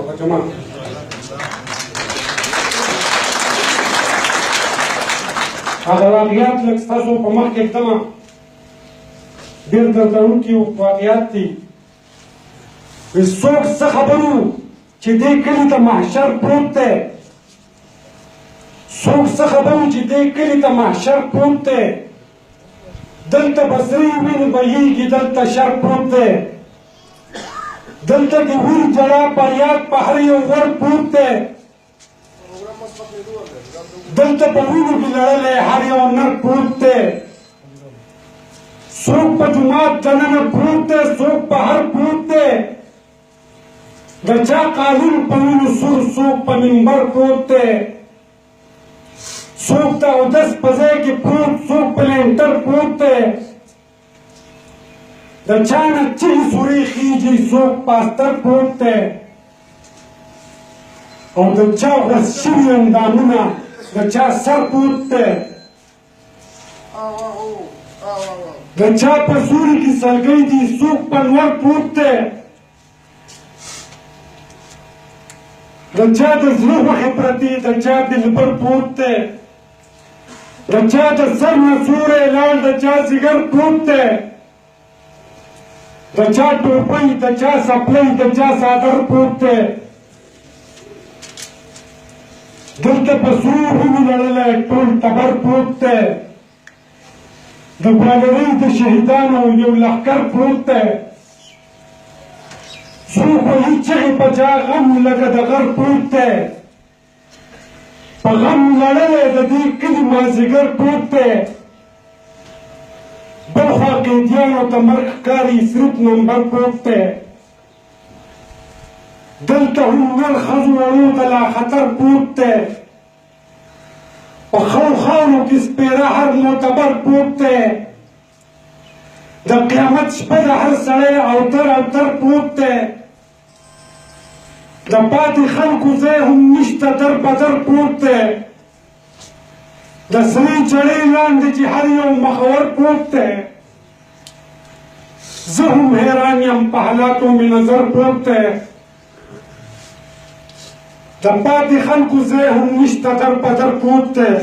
وکړه جماعت. هغه واقعیات لږ ستاسو په مخ کې ږدمه، ډېر دردونکي واقعیات دي. څوک څه خبر وو چې دې کلي ته محشر پروت دی؟ څوک څه خبر وو چې دې کلي ته محشر پروت دی؟ دلته به سرې وینې بهېږي، دلته شر پروت دی. دلته د ویر جړا فریاد په هر یو ور پروت دی. دلته په وینو کې لړلی هر یو نر پروت دی. څوک په جومات دننه پروت دی، څوک په هر پروت دی. د چا قانون په وینو سور، څوک په منبر پروت دی. څوک د اودس په ځای کې پروت، څوک په لینټر پروت دی. د چا نه چغې سورې خېږي، څوک په استر پروت دی. او د چا غوڅ شوي اندامونه، د چا سر پروت دی. د چا په سوري کې سلګۍ دي، څوک په نور پروت دی. د چا د زړه غوښې پرتې، د چا دلبر پروت دی. د چا د سر نه سوری لاړ، د چا ځیګر پروت دی. د چا ټوپۍ، د چا څپلۍ، د چا څادر پروت دی. دلته په سرو وینو لړلی ټول ټبر پروت دی. د بالرۍ د شهیدانو یو لښکر پروت دی. څوک وهي چغې په چا غم لکه د غر پروت دی. په غم لړلی د دې کلي مازدیګر پروت دی. بل خوا قیدیانو ته مرګ ښکاري، صرف نمبر پروت دی. دلته هم نر ښځو وړو ته لا خطر پروت دی. په خاورو کې سپېره هر معتبر پروت دی. د قیامت شپه د هر سړی اوتر اوتر پروت دی. د پاتې خلکو ځای هم نشته، در بدر پروت دی. د سرې چړې لاندې چې هر یو مخور پروت دی. زه هم حیران یم، په حالاتو مې نظر پروت دی. د پاتې خلکو ځای هم نشته، در بدر پروت دی.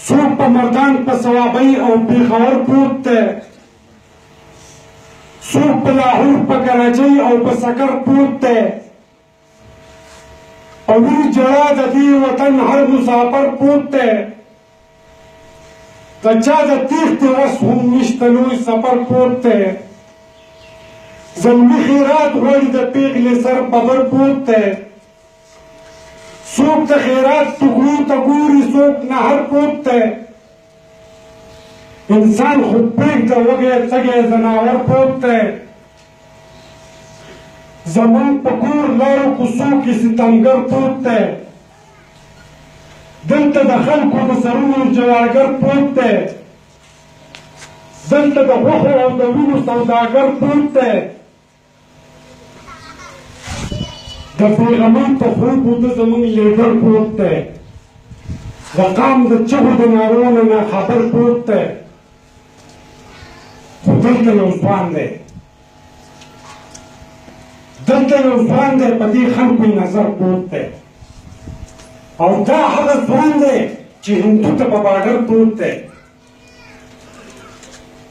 څوک په مردان په صوابۍ او پېښور پروت دی. څوک په لاهور په کراچۍ او په سکر پروت دی. او ویر جړا د دې وطن هر مسافر پروت دی. د چا د تېښتې وس هم نشته، لوی سفر پروت دی. زلمي خیرات غواړي، د پېغلې سر ببر پروت دی. څوک د خیرات ټوکرو ته ګوري، څوک نهر پروت دی. انسان خو پرېږده، وږی څږی ځناور پروت دی. زمونږ په کور لارو کوڅو کې ستمګر پروت دی. دلته د خلکو د سرونو جوارګر پروت دی. دلته د غوښو او د وینو سوداګر پروت دی. د بېغمۍ په خوب وده زمونږ لیډر پروت دی. د قام د چغو د نارو نه خبر پروت دی. خو دلته یو ځوان دی، دلته یو ځوان دی، په دې خلکو یې نظر پروت دی. او دا هغه ځوان دی چې هندو ته په باډر پروت دی.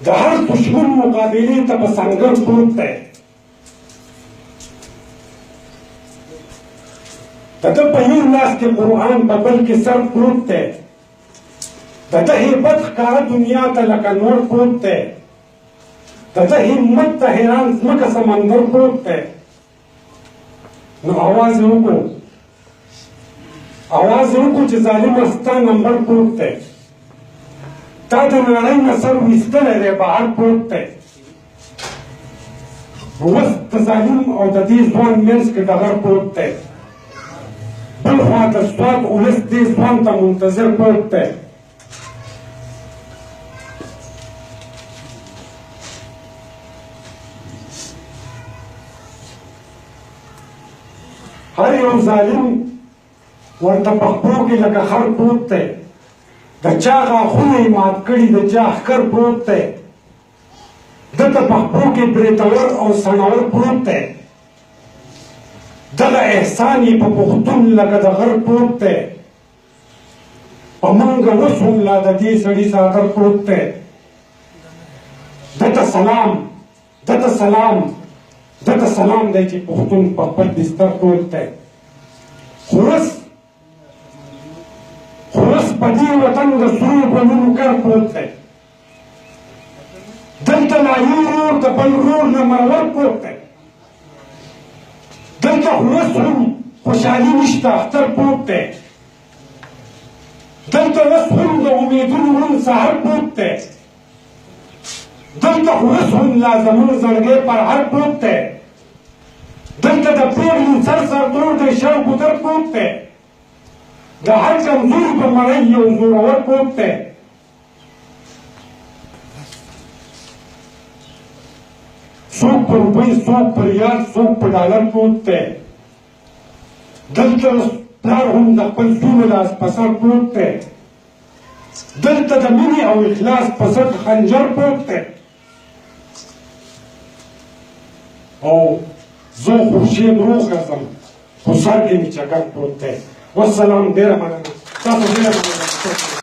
د هر دشمن مقابلې ته په سنګر پروت دی. د ده په یو لاس کې قرآن، په بل کې سر پروت دی. د ده هیبت ښکاره دنیا ته لکه نور پروت دی. د ده همت ته حیران ځمکه سمندر پروت دی. نو اواز یې وکړو، اواز یې وکړو چې ظالمه ستا نمبر پروت دی. تا د نړۍ نه سر ویستلی دی، بهر پروت دی. اوس د ظالم او د دې ځوان منځ کې ډغر پروت دی. بل خوا د سوات ولس دې ځوان ته منتظر پروت دی. هر یو ظالم ورته په خپلو کې لکه خر پروت دی. د چا غاښونه یې مات کړي، د چا ښکر پروت دی. ده ته په خپلو کې برېتور او سڼور پروت دی. دغه احسان یې په پښتون لکه د غر پروت دی په منګه اوس هم لا د دې سړي څادر پروت دی دته سلام دته سلام دته سلام دی چې پښتون په خپل بستر پروت دی خورس په دې وطن د سرو ګلونو کر پروت دی دلته لا یو ورور د بل ورور نه مرور پروت دی دلته خورس هم خوشحالي نشته اختر پروت دی دلته اوس هم د امیدونو روڼ سهار پروت دی دلته خورس هم لا زموږ زړګی پر هر پروت دی دلته د پیغلو سر سرتور دی شر ګودر پروت دی د هر کمزور په مړی یو زورور پروت دی څوک په روپۍ څوک په ریال څوک په ډالر پروت دی دلته پلار هم د خپل زوی لاس په سر پروت دی دلته د مینې او اخلاص په ضد خنجر پروت دی او زه خورشید روغ ګرځم خو سر کې مې چکر پروت دی والسلام ډېره مننه تاسو ډېره مننه